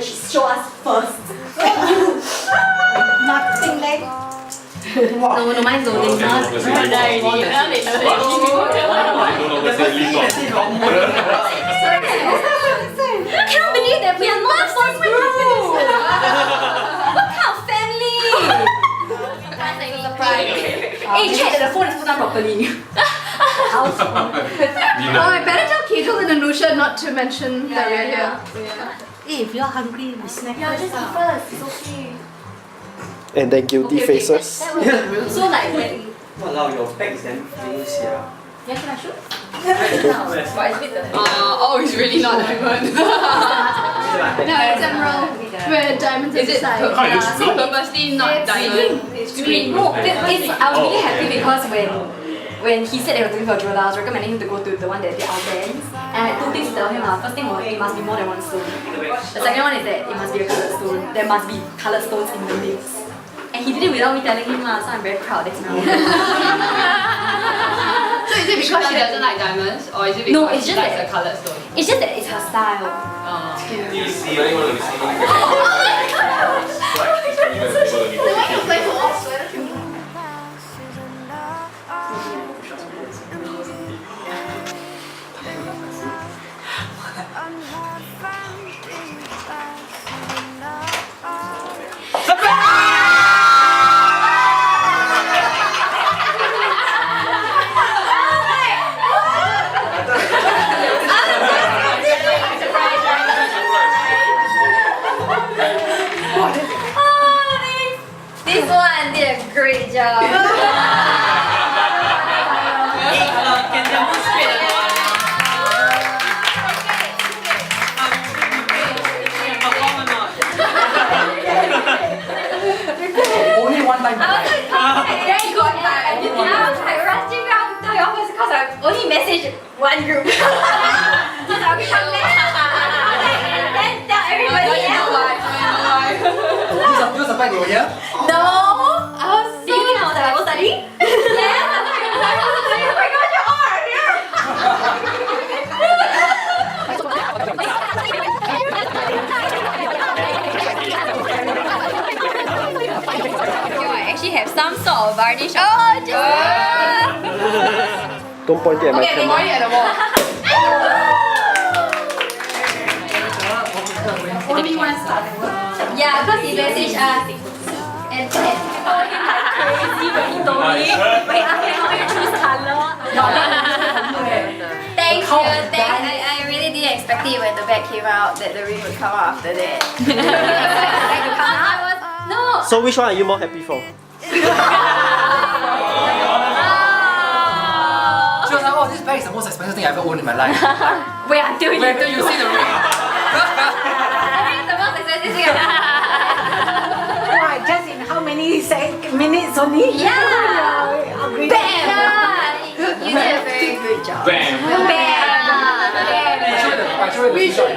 then she show us first. Nothing left. No, mine's loading. Not already. I can't believe that we are not first group. What kind of family? Hey, check that the phone is put down properly. Oh, I better tell Kejul and Anusha not to mention that we're here. Hey, if you're hungry, we snack Just eat first. It's okay. And then guilty faces. So like when Walao, your back is damn famous here. yeah, can I shoot? Oh, it's really not diamond. No, it's emerald. Where diamonds Is it inside. purposely not diamond? It's green. No, I was really happy because when he said they were doing for jewel, I was recommending him to go to the one that did our bands. And I had two things to tell him. First thing was it must be more than one stone. The second one is that it must be a coloured stone. There must be coloured stones in the mix. And he did it without me telling him, so I'm very proud of him. So is it because she doesn't like diamonds, or is it because No, it's she just likes that- the coloured stone? It's just that it's her style. This one did a great job. Can demonstrate. Only one time. Very good. I was like rushing around to your office because I only messaged one group. So I'll come back and then tell everybody else. You were surprised over here? No, I was so. Did you think I was at Bible study? Yes, I was at Bible study. Oh my God, you're all right here. I actually have some sort of varnish. Oh, just. Don't point it at my Okay, camera. point it at the wall. Only one star. Yeah, because he messaged us and crazy when he told me. When he asked me how you choose colour. Thank you. I really didn't expect it when the bag came out that the ring would come out after that. No. So which one are you more happy for? She was like, oh, this bag is the most expensive thing I ever owned in my life. Wait until Wait until you see the ring. I think it's the most expensive thing I've ever. Why? Just in how many minutes only? Yeah. Upgrade. Bam! You did a very good job. Bam! I show you the screenshot.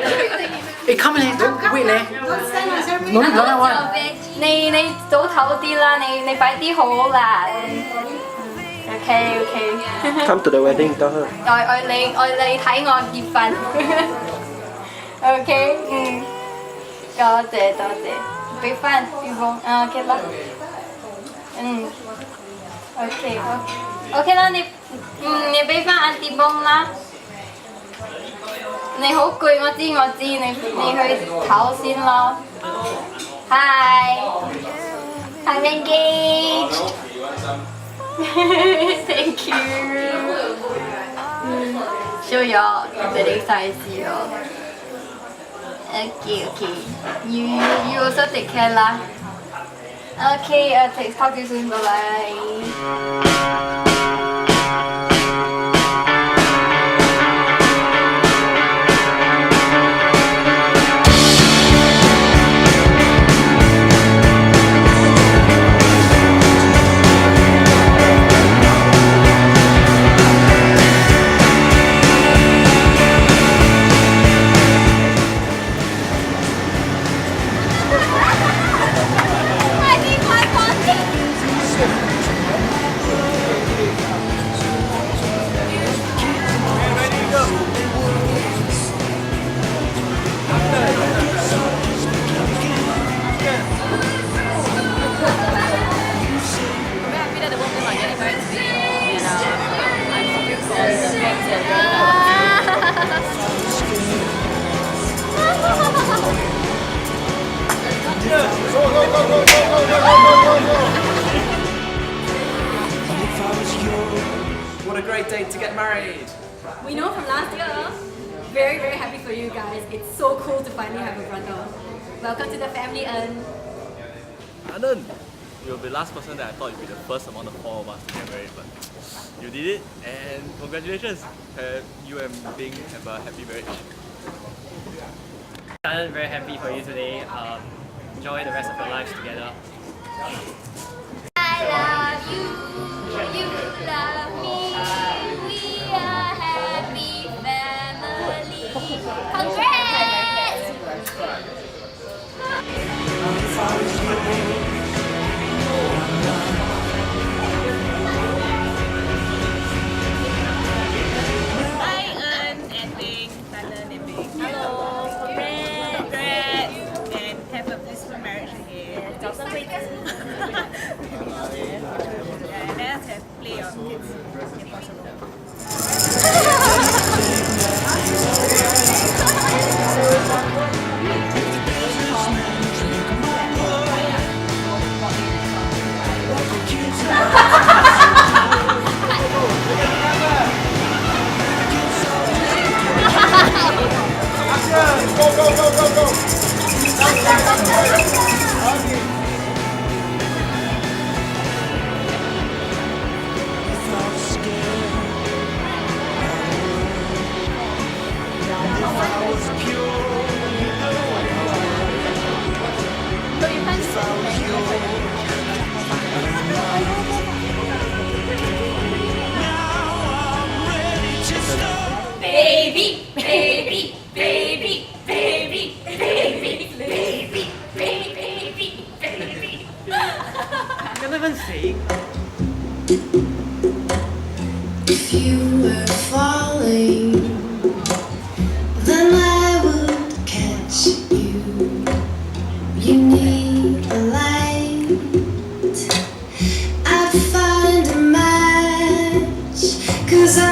Hey, come on, don't wait, leh. Don't stand on ceremony. No, no, no, one. 你早唞啲啦，你快啲好啦。OK OK。 Come to the wedding, tell her. 愛你睇我結婚。OK，多謝，俾翻啲風，OK 啦。OK 啦，你俾翻阿啲風啦。你好攰，我知，你去唞先咯。Hi，I'm engaged. Thank you. Show y'all the next time I see y'all. Okay. You also take care lah. Okay, talk to you soon. Bye bye. I need my pocket. What a great date to get married. We know from last year. Very, very happy for you guys. It's so cool to finally have a brother. Welcome to the family, and Anand, you'll be the last person that I thought you'd be the first among the four of us to get married, but you did it, and congratulations. You and Bing have a happy marriage. Anand, very happy for you today. Enjoy the rest of your lives together. I love you. You love me. We are happy family. Congrats! If you were falling, then I would catch you. You need a light, I'd find a match, 'cause I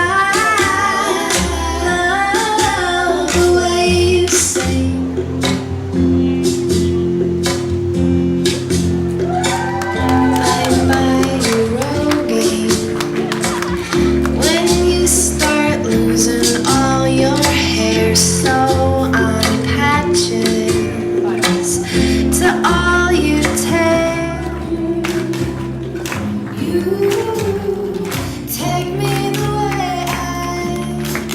love the way you sing. I'm by your road game. When you start losing all your hair, so I'm patches to all you tear. You take me the way I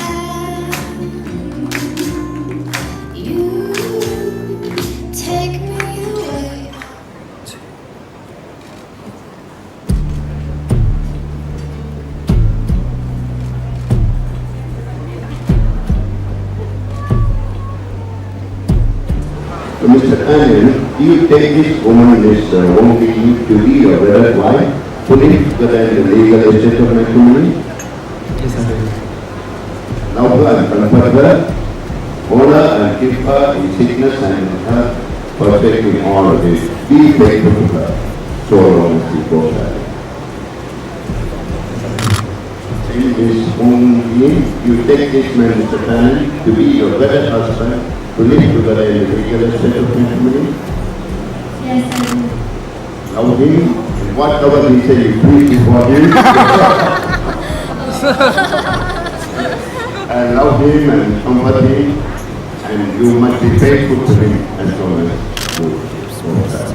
am. You take me the way. Mr. Anand, do you take this woman, Miss Wong Vicky, to be your wedded wife, political and legal estate of matrimony? Yes, I do. Love her and comfort her, hold her and keep her in sickness and in health, perfecting all of this. Be faithful to her, so long as you both are. Miss Wong Vicky, you take this man, Mr. Anand, to be your wedded husband, to live together in the legal estate of matrimony? Yes, I do. Love him, and whatever he says you do it for him. And love him and comfort him, and you must be faithful to him as long as you both are.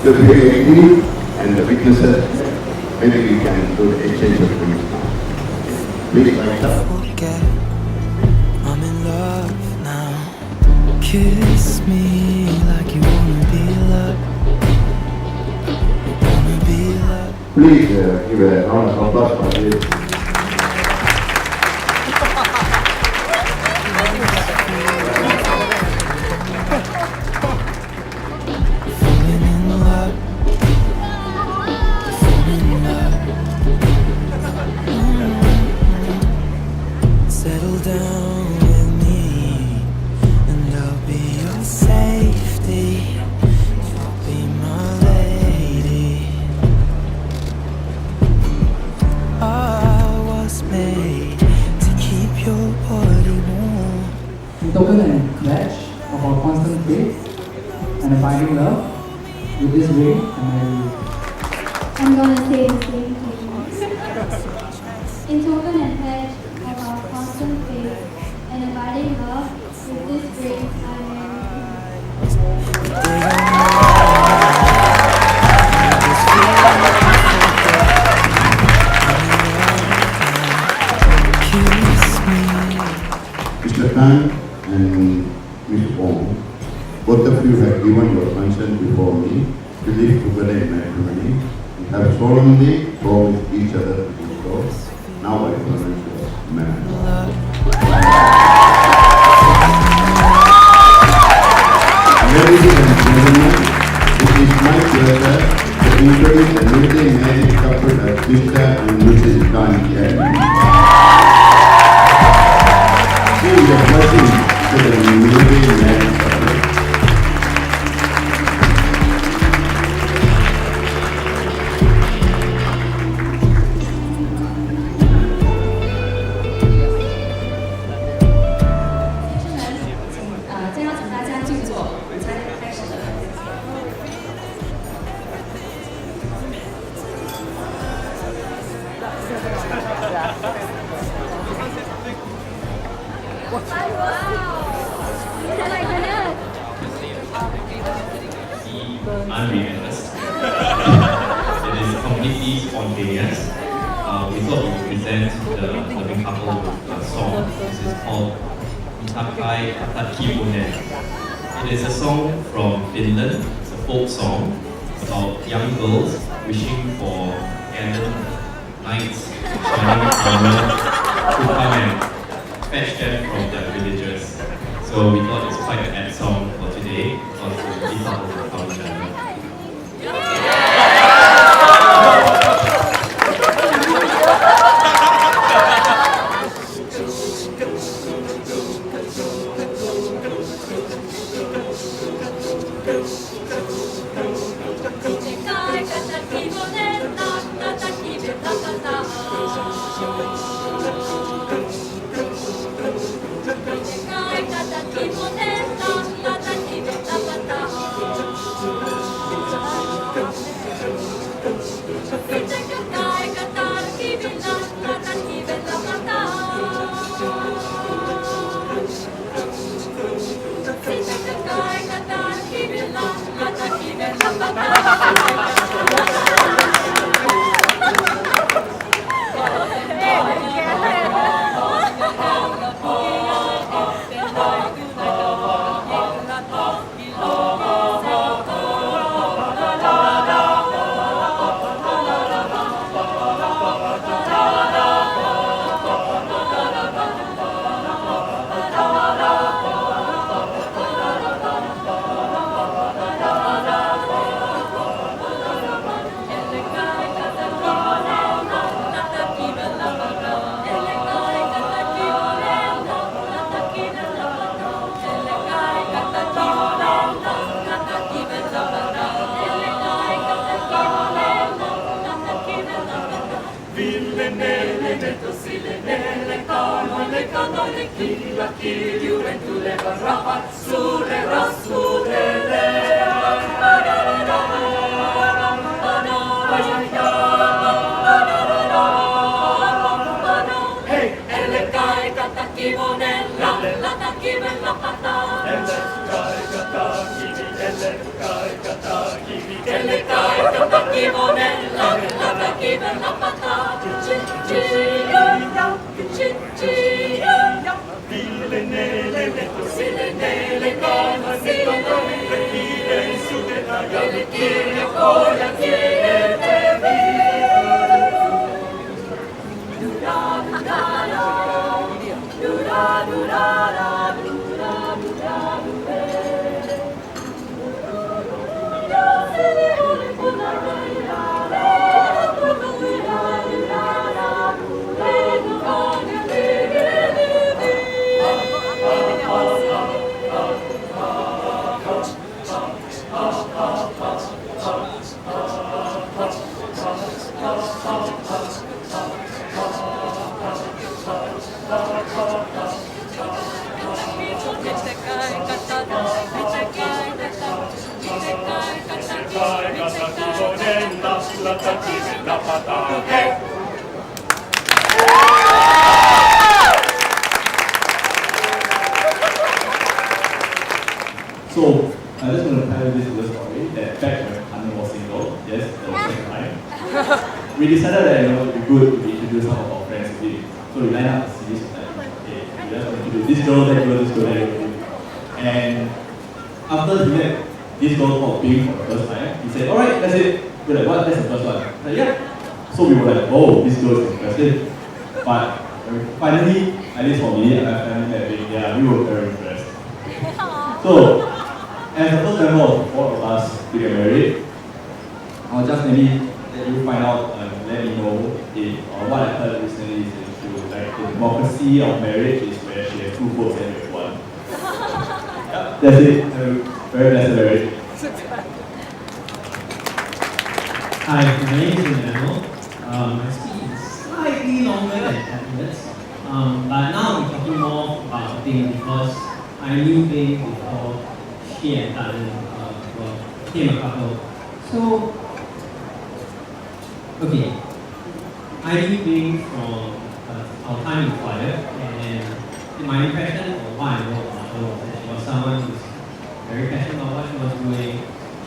So if you agree, and the witnesses, maybe we can do the exchange of things now. Please write up. I'm in love now. Kiss me like you wanna be loved. You wanna be loved. Please give a round of applause for this. Falling in love. Falling in love. Settle down with me, and I'll be your safety. You'll be my lady. token and pledge of our constant faith and abiding love, with this ring, I marry you. I'm gonna say the same thing. In token and pledge of our constant faith and abiding love, with this ring, I Mr. Khan and Ms. Ong, both of you have given your consent before me to live together in matrimony and have solemnly promised each other to do so. Now I pronounce you married. Ladies and gentlemen, it is my pleasure to introduce the newly married couple of Mr. and Mrs. Khan here. Give a blessing to the newly married couple. Unrehearsed. It is completely spontaneous. We thought we would present the loving couple with a song. This is called Mitakai Kataki Bonen. It is a song from Finland. It's a folk song about young girls wishing for gallant knights shining armor to come and fetch them from their villages. So we thought it's quite an apt song for today because we really thought of our channel. So, I just want to tell you this little story that back when Anna was single, yes, that was second time, we decided that it would be good to introduce some of our friends to it. So we lined up a series of like, okay, we just want to introduce this girl, that girl, this girl, that girl. And after he met this girl called Bing for the first time, he said, alright, that's it. We're like, what? That's the first one. I said, yeah. So we were like, oh, this girl is interested. But finally, at least for me, and my family met Bing, yeah, we were very impressed. So, as the first member of the four of us to get married, I'll just maybe let you find out, let me know if what I heard recently is true. Like the democracy of marriage is where she has 2 votes and we have 1. Yep, that's it. Very blessed marriage. Hi, my name is Emmanuel. My speech is slightly longer than 10 minutes. But now I'm talking more about Bing because I knew Bing before she and Tan became a couple. So, okay, I knew Bing from our time in choir, and my impression of what I know about her was that she was someone who's very passionate about what she was doing.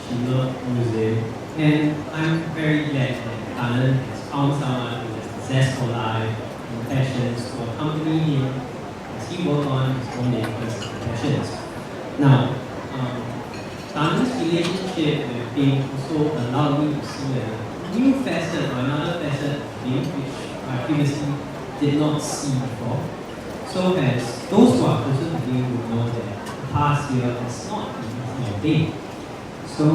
She loved music, and I'm very glad that Alan has found someone who has a zest for life and passions to accompany him as he works on his own interests and passions. Now, Alan's relationship with Bing also allowed me to see a new facet or another facet of Bing which I previously did not see before. So as those who are closer to Bing would know that the past year has not been easy for Bing. So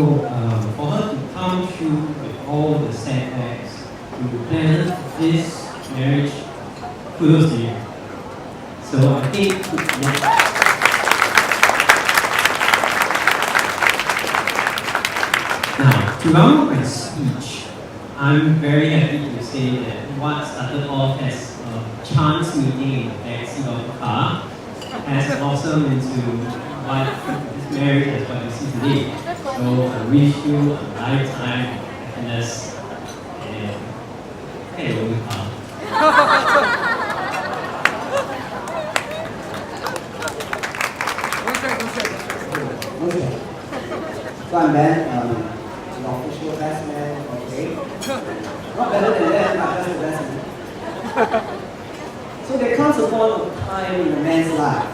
for her to come through with all the setbacks, to plan this marriage, kudos to you. So I think now, to round up my speech, I'm very happy to say that what started off as a chance meeting in the backseat of the car has blossomed into what this marriage is what you see today. So I wish you a lifetime of happiness and hello, So I'm Ben, the official best man of Bing. Not better than that, but just the best man. So there comes a point of time in a man's life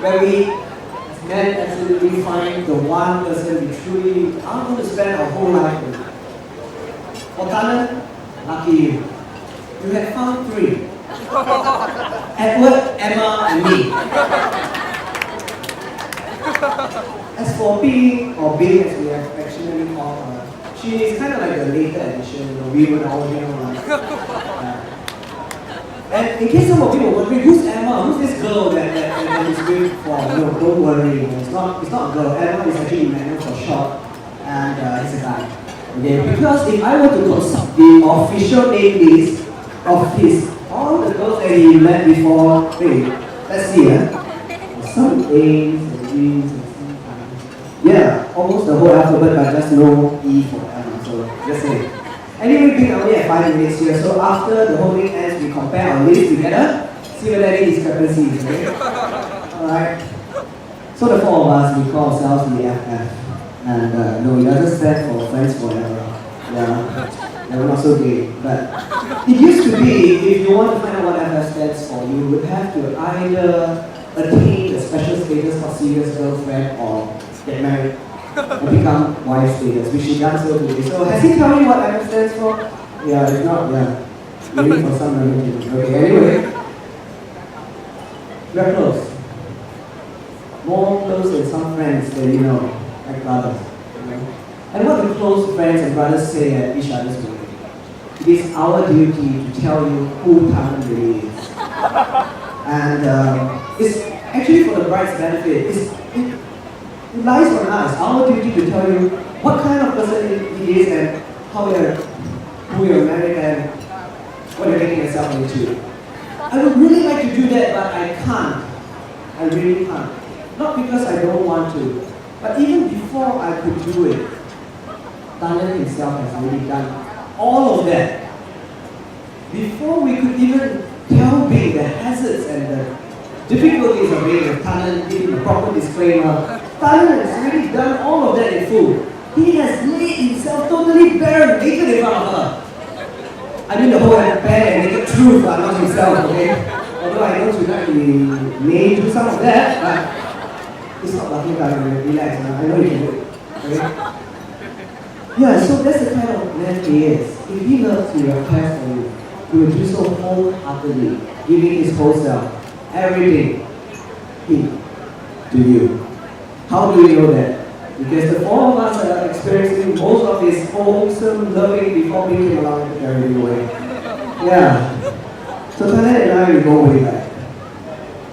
where we, as men, absolutely find the one person we truly are going to spend our whole life with. For Tannen, lucky you. You have found 3. Edward, Emma, and me. As for Bing, or Bing as we have actually called her, she is kind of like a later addition, we were the original one. And in case some of you were wondering, who's Emma? Who's this girl that is waiting for? No, don't worry, it's not a girl. Emma is actually Emmanuel for short, and he's a guy. Okay, because if I were to consult the official name list of all the girls that he met before, wait, let's see, some A's and G's and yeah, almost the whole alphabet, but just no E for Emma, so just say. Anyway, Bing only have 5 minutes here, so after the whole thing ends, we compare our lists together, see whether any discrepancies, okay? Alright. So the 4 of us, we call ourselves the FF. And no, it doesn't stand for Friends Forever. Yeah, we're not so gay. But it used to be, if you want to find out what FF stands for, you would have to either attain the special status of serious girlfriend or get married and become wife status, which he done so today. So has he told you what FF stands for? Yeah, if not, yeah. Maybe for some religion. Okay, anyway. We're close. More close than some friends that you know, like brothers. And what do close friends and brothers say at each other's wedding? It is our duty to tell you who Tannen really is. And it's actually for the bride's benefit. It lies on us, our duty to tell you what kind of person he is and who you're married and what you're getting yourself into. I would really like to do that, but I can't. I really can't. Not because I don't want to, but even before I could do it, Tannen himself has already done all of that. Before we could even tell Bing the hazards and the difficulties of being with Tannen, giving the proper disclaimer, Tannen has already done all of that in full. He has laid himself totally bare and naked in front of her. I mean the whole bare and naked truth, but not himself, okay? Although I know tonight he may do some of that, but it's not laughing about it, relax, I know you can do it, okay? Yeah, so that's the kind of man he is. If he loves you and cares for you, he will do so wholeheartedly, giving his whole self, everything, to you. How do we know that? Because the four of us are experiencing most of his wholesome loving before we came along and carried him away. Yeah. So Tannen and I will go way back.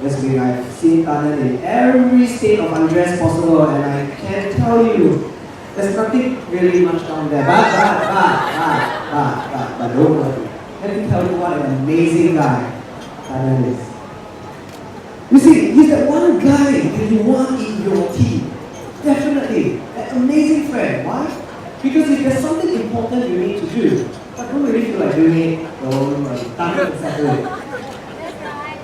Yes, I've seen Tannen in every state of undress possible, and I can tell you, there's nothing really much down there. But don't worry. Let me tell you what an amazing guy Tannen is. You see, he's that one guy that you want in your team. Definitely. An amazing friend. Why? Because if there's something important you need to do, but don't really feel like doing it, don't Tannen settle it.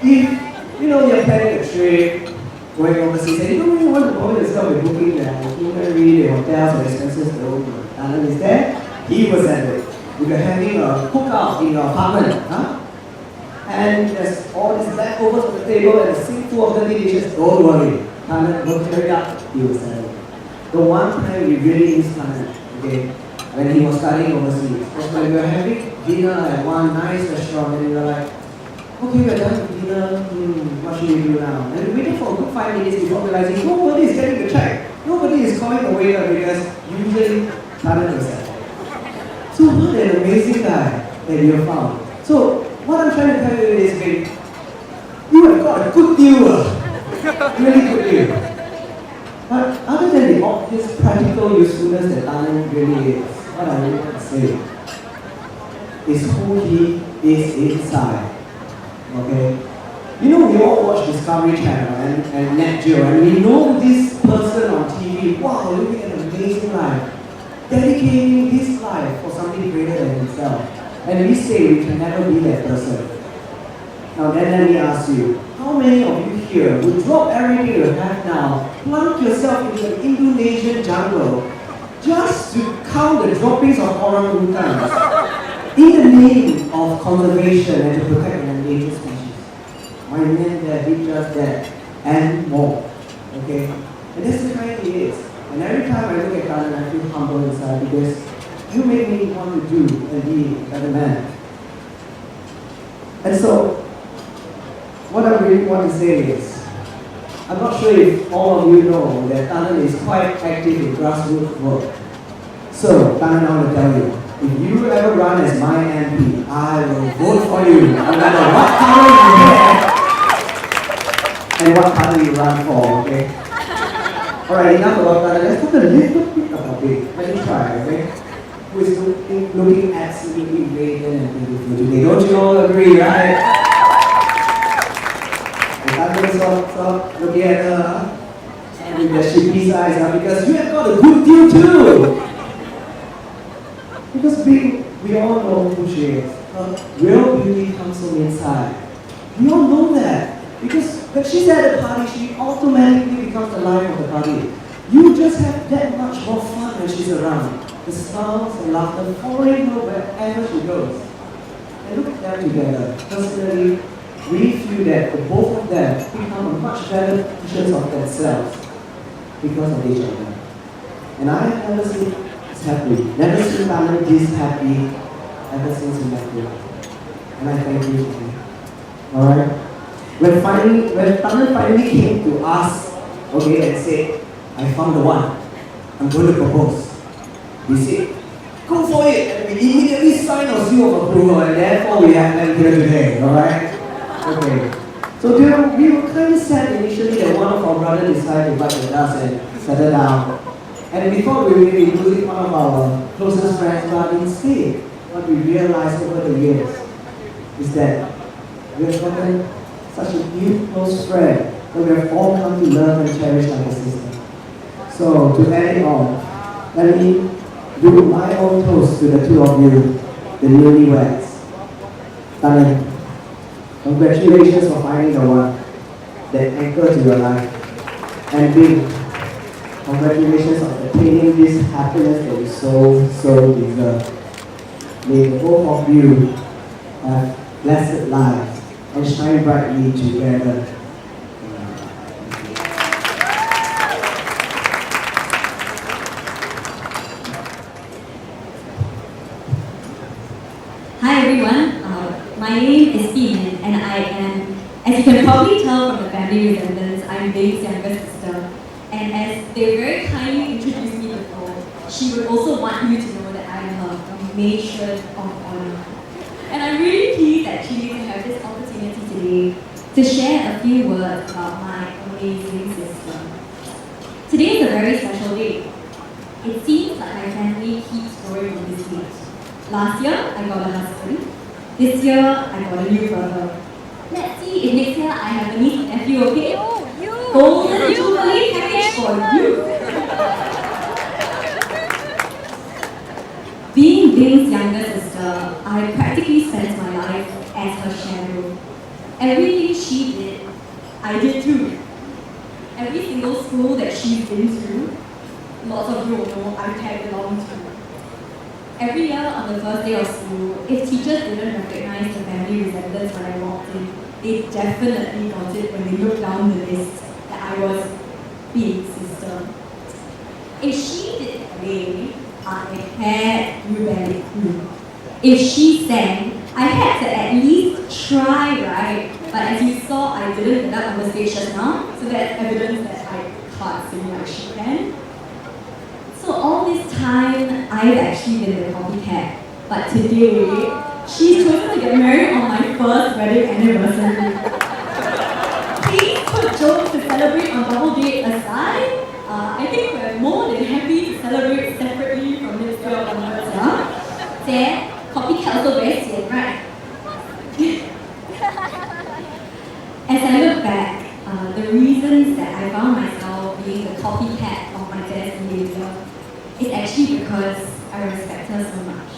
If you're planning a trip, going overseas, and you don't really want to bother yourself with booking the itinerary, the hotels, or expenses, Tannen is there, he was at it. You can having a cookout in your apartment, and there's all these leftovers on the table and a sink full of dirty dishes, don't worry. Tannen will carry up, he was at it. The one time we really missed Tannen, okay, when he was studying overseas, was when we were having dinner at one nice restaurant, and we were like, okay, we're done with dinner, what should we do now? And we waited for a good 5 minutes before realizing nobody is getting the check. Nobody is calling the waiter because usually Tannen was there. So what an amazing guy that you have found. So what I'm trying to tell you is, babe, you have got a good deal, really good deal. But other than the obvious practical usefulness that Tannen really is, what I really want to say is who he is inside. Okay? We all watch Discovery Channel and Nat Geo, and we know this person on TV, wow, living an amazing life, dedicating his life for something greater than himself. And we say we can never be that person. Now then let me ask you, how many of you here would drop everything you have now, plunk yourself into an Indonesian jungle, just to count the droppings of orangutans in the name of conservation and to protect an endangered species? My man there did just that and more. Okay? And that's the kind he is. And every time I look at Tannen, I feel humble inside because you make me want to do and be a better man. And so, what I really want to say is, I'm not sure if all of you know that Tannen is quite active in grassroots work. So, Tannen, I want to tell you, if you ever run as my MP, I will vote for you, no matter what color you wear and what color you run for, okay? Alright, enough about Tannen. Let's talk a little bit about it. Let me try, okay? Who is looking absolutely radiant and beautiful today. Don't you all agree, right? Stop looking at her with the sheepish eyes, because you have got a good deal too. Because we all know who she is. Her real beauty comes from inside. We all know that. Because when she's at a party, she automatically becomes the life of the party. You just have that much more fun when she's around. The smiles and laughter following her wherever she goes. And look at them together. Personally, we feel that the both of them become a much better versions of themselves because of each other. And I have never seen this happy, never seen Tannen this happy ever since we met you. And I thank you for me. Alright? When Tannen finally came to us, okay, and said, I found the one, I'm going to propose. We said, go for it, and we immediately signed our seal of approval, and therefore we have them here today, alright? Okay. So we were kind of sad initially that one of our brothers decided to bite the dust and settle down. And we thought we would be losing one of our closest friends, but instead, what we realized over the years is that we have gotten such a new close friend that we have all come to love and cherish like a sister. So to end it all, let me do my own toast to the two of you, the newlyweds. Tanan, congratulations for finding the one that anchor to your life. And Bing, congratulations on attaining this happiness that you so deserve. May both of you have blessed lives and shine brightly together. Hi everyone, my name is Pin and I am, as you can probably tell from the family resemblance, I'm Bing's younger sister. And as they very kindly introduced me before, she would also want you to know that I am her matron of honor. And I'm really pleased actually to have this opportunity today to share a few words about my amazing sister. Today is a very special day. It seems like my family keeps growing on this date. Last year, I got a husband. This year, I got a new brother. Let's see if next year I have a niece and nephew, okay? Golden Jubilee package for you! Being Bing's younger sister, I practically spent my life as her shadow. Everything she did, I did too. Every single school that she's been to, lots of you will know I tagged along to. Every year on the first day of school, if teachers didn't recognize the family resemblance when I walked in, they definitely got it when they looked down the list that I was Bing's sister. If she did play, I had rebellic blue. If she sang, I had to at least try, right? But as you saw, I didn't get up on the stage just now, so that's evidence that I can't sing like she can. So all this time, I've actually been a copycat. But today, she's chosen to get married on my first wedding anniversary. Please put jokes to celebrate on double date aside. I think we're more than happy to celebrate separately from next year onwards. There, copycat also very sian, right? As I look back, the reasons that I found myself being the copycat of my dad's behavior is actually because I respect her so much.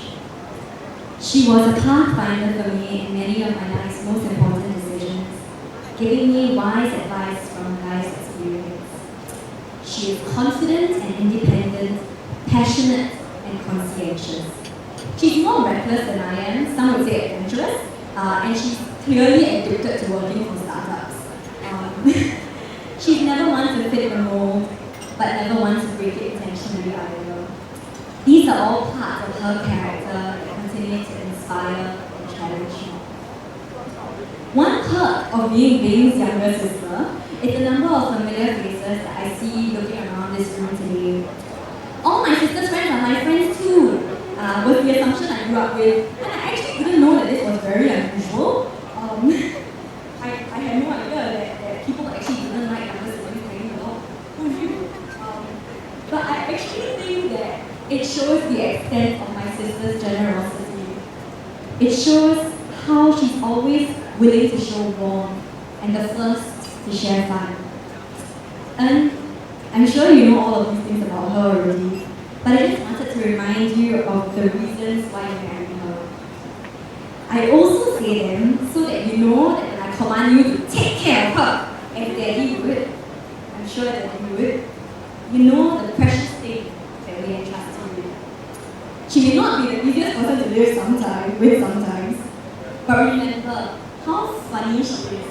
She was a pathfinder for me in many of my life's most important decisions, giving me wise advice from life's experience. She is confident and independent, passionate and conscientious. She's more reckless than I am, some would say adventurous, and she's clearly addicted to working for startups. She's never one to fit the mold, but never one to break it intentionally either. These are all parts of her character that continue to inspire and challenge me. One perk of being Bing's younger sister is the number of familiar faces that I see looking around this room today. All my sister's friends are my friends too, with the assumption I grew up with, and I actually didn't know that this was very unusual. I had no idea that people actually didn't like younger siblings hanging along. Who knew? But I actually think that it shows the extent of my sister's generosity. It shows how she's always willing to show warmth and the first to share fun. And I'm sure you know all of these things about her already, but I just wanted to remind you of the reasons why you married her. I also say them so that you know that when I command you to take care of her, as Daddy would, I'm sure that you would, you know the precious thing that we entrust to you. She may not be the easiest person to live sometimes, but remember how funny she is.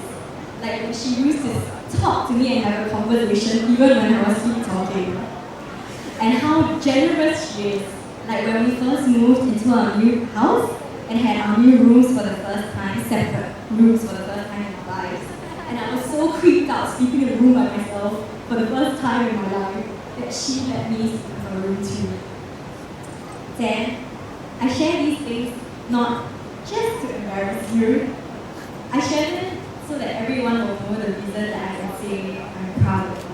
Like when she used to talk to me and have a conversation even when I was sweet talking. And how generous she is. Like when we first moved into our new house and had our new rooms for the first time, separate rooms for the first time in our lives. And I was so creeped out sleeping in a room by myself for the first time in my life that she let me sleep in her room too. Then, I share these things not just to embarrass you. I share them so that everyone will know the reason that I can say I'm proud of her.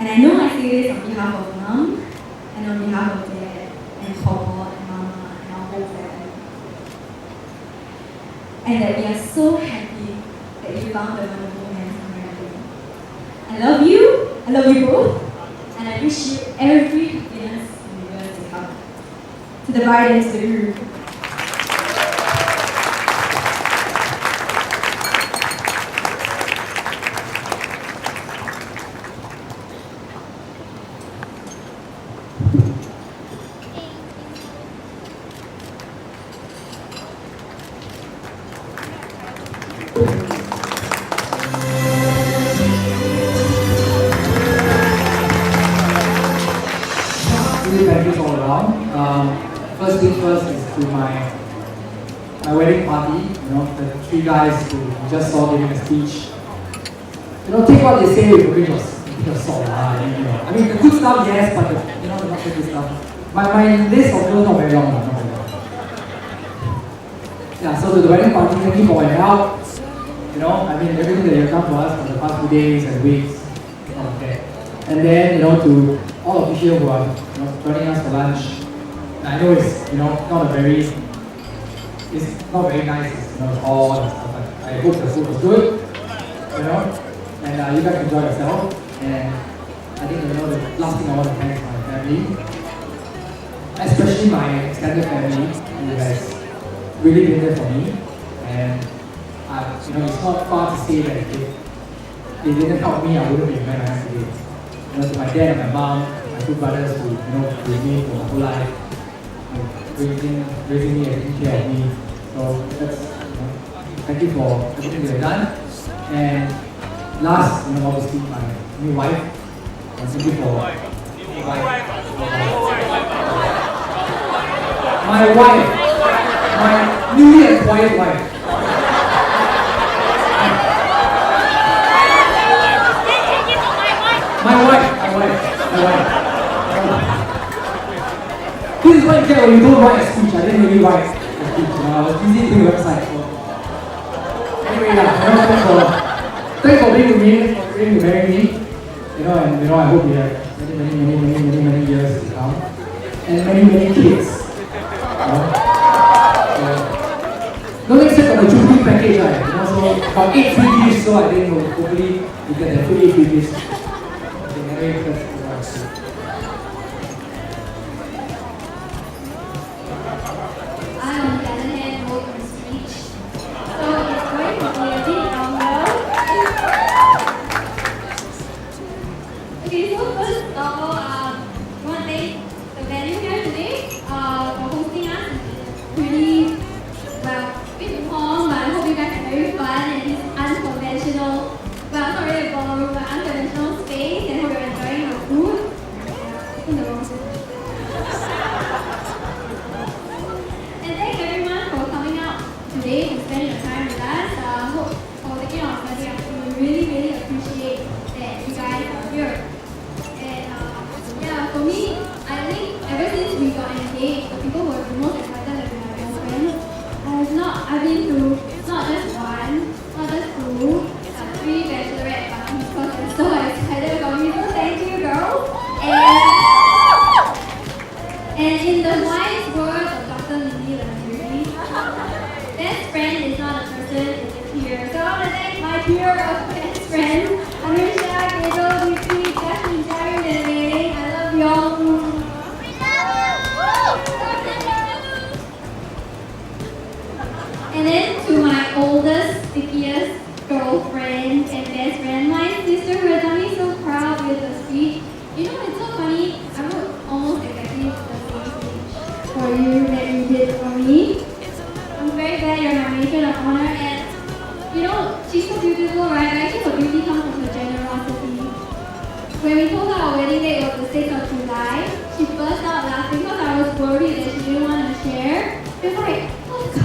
And I know I say this on behalf of Mom, and on behalf of Dad, and Papa, and Mama, and our whole family. And that we are so happy that you found a wonderful man to marry. I love you both, and I wish you every happiness to the bride and to the groom. Really thank you all around. First thing first is to my wedding party. You know, the three guys who you just saw giving a speech. You know, take what they say with a pinch of salt. You know, I mean, the good stuff, yes, but the, you know, the not so good stuff. My list of girls not very long, not very long. Yeah. So to the wedding party, thank you for your help. You know, I mean, everything that you've done for us for the past few days and weeks. Okay. And then, you know, to all of you here who are, you know, joining us for lunch. I know it's, you know, it's not very nice, you know, all and stuff, but I hope the food was good, you know, and you guys enjoy yourself. And I think, you know, the last thing I want to thank my family, especially my extended family, who has really been there for me. And you know, it's not far to say that if they didn't help me, I wouldn't be a man I am today. You know, to my dad and my mom, my two brothers who, you know, with me for my whole life, raising me and taking care of me. So that's, you know, thank you for everything you've done. And last, you know, obviously my new wife. Thank you for my wife, my newly acquired wife. My wife. This is what you get when you don't write a speech. I didn't really write a speech. I was busy doing the website. So. Anyway, yeah, thanks for being with me, for agreeing to marry me. You know, and you know, I hope we have many years to come, and many kids. Don't accept on the Jubilee package, right? You know, so about 8 free gifts. So I think hopefully you get the 8 free gifts. I, on the other hand, wrote a speech, so it's going to be a bit longer. Okay, so first of all, I want to thank the venue here today for hosting us. Pretty well, it's long, but I hope you guys had very fun and this unconventional, well, not really a ballroom, but unconventional space, and hope you're enjoying the food. In the wrong food. And thanks everyone for coming out today and spending your time with us. Hope for taking our study up. We really appreciate that you guys are here. And yeah, for me, I think ever since we got engaged, the people who are the most excited have been my girlfriends. I've been to not just one, not just two, 3 bachelorette parties because they're so excited about me. So thank you, girls. And in the wise words of Dr. Lily Landry, best friend is not a person, it's a peer. So I want to thank my peer of best friends, Anusha, Gabriel, Vicky, Jasmine, Jerry, and Mei. I love y'all. And then to my oldest, stickiest girlfriend and best friend, my sister who has done me so proud with the speech. You know, it's so funny, I wrote almost exactly the same speech for you that you did for me. I'm very glad you're my matron of honor, and you know, she's so beautiful, right? Actually, her beauty comes from her generosity. When we told her our wedding date was the 6th of July, she burst out laughing because I was worried that she didn't want to share. She was like, of course, I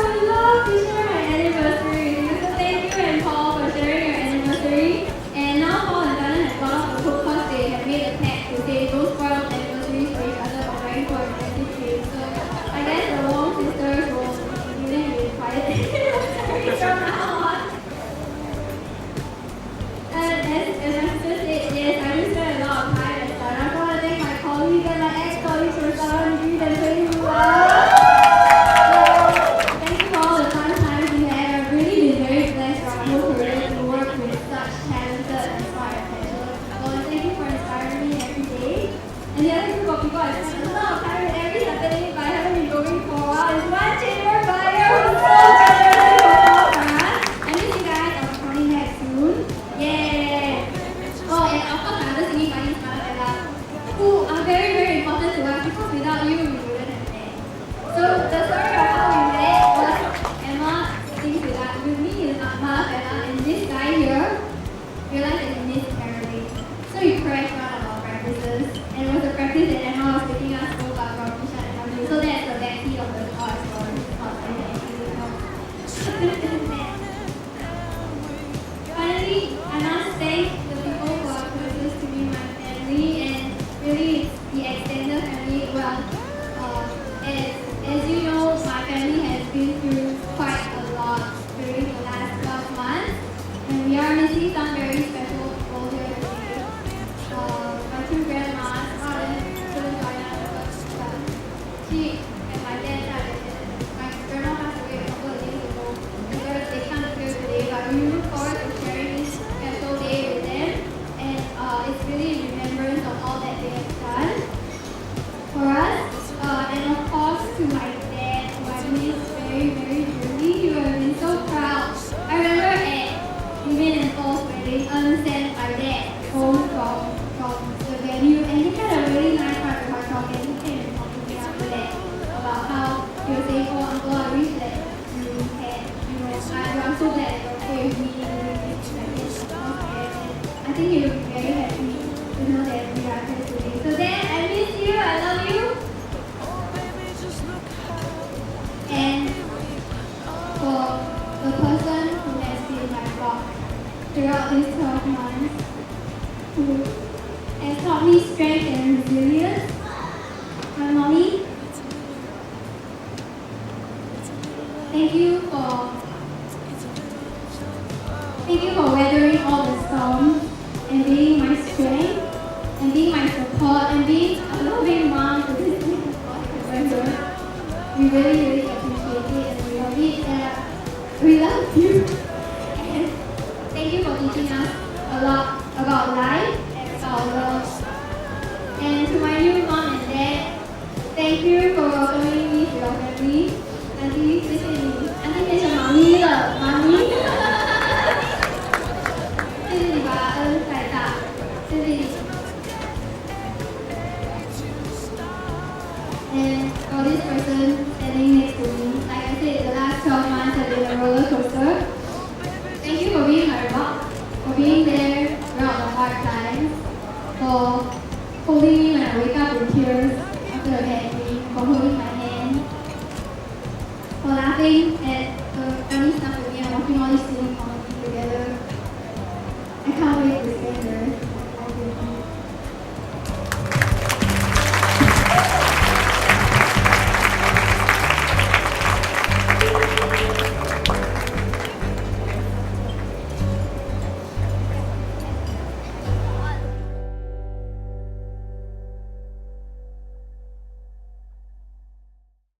would love to share my anniversary. So thank you and Paul for sharing your anniversary. And now Paul and Dana have gone off the hook because they have made a pact to say don't spoil anniversaries for each other by wearing for expensive gifts. So I guess the Wong sisters will be dealing with quiet anniversaries from now on. As my sister said, yes, I do spend a lot of time at Startup. I want to thank my colleagues and my ex-colleagues for Startup and doing well. throughout these 12 months, who has taught me strength and resilience. My mommy, thank you for weathering all the storms and being my strength and being my support and being a loving mom to this little boy. We really appreciate it and we love it and we love you. And thank you for teaching us a lot about life and about love. And to my new mom and dad, thank you for welcoming me to your family. Auntie, 谢谢你，安迪变成妈咪了，妈咪。谢谢你把恩带大，谢谢你。And for this person standing next to me, like I said, the last 12 months have been a roller coaster. Thank you for being my rock, for being there throughout the hard times, for holding me when I wake up in tears after a bad dream, for holding my hand, for laughing at the funny stuff with me and watching all these silly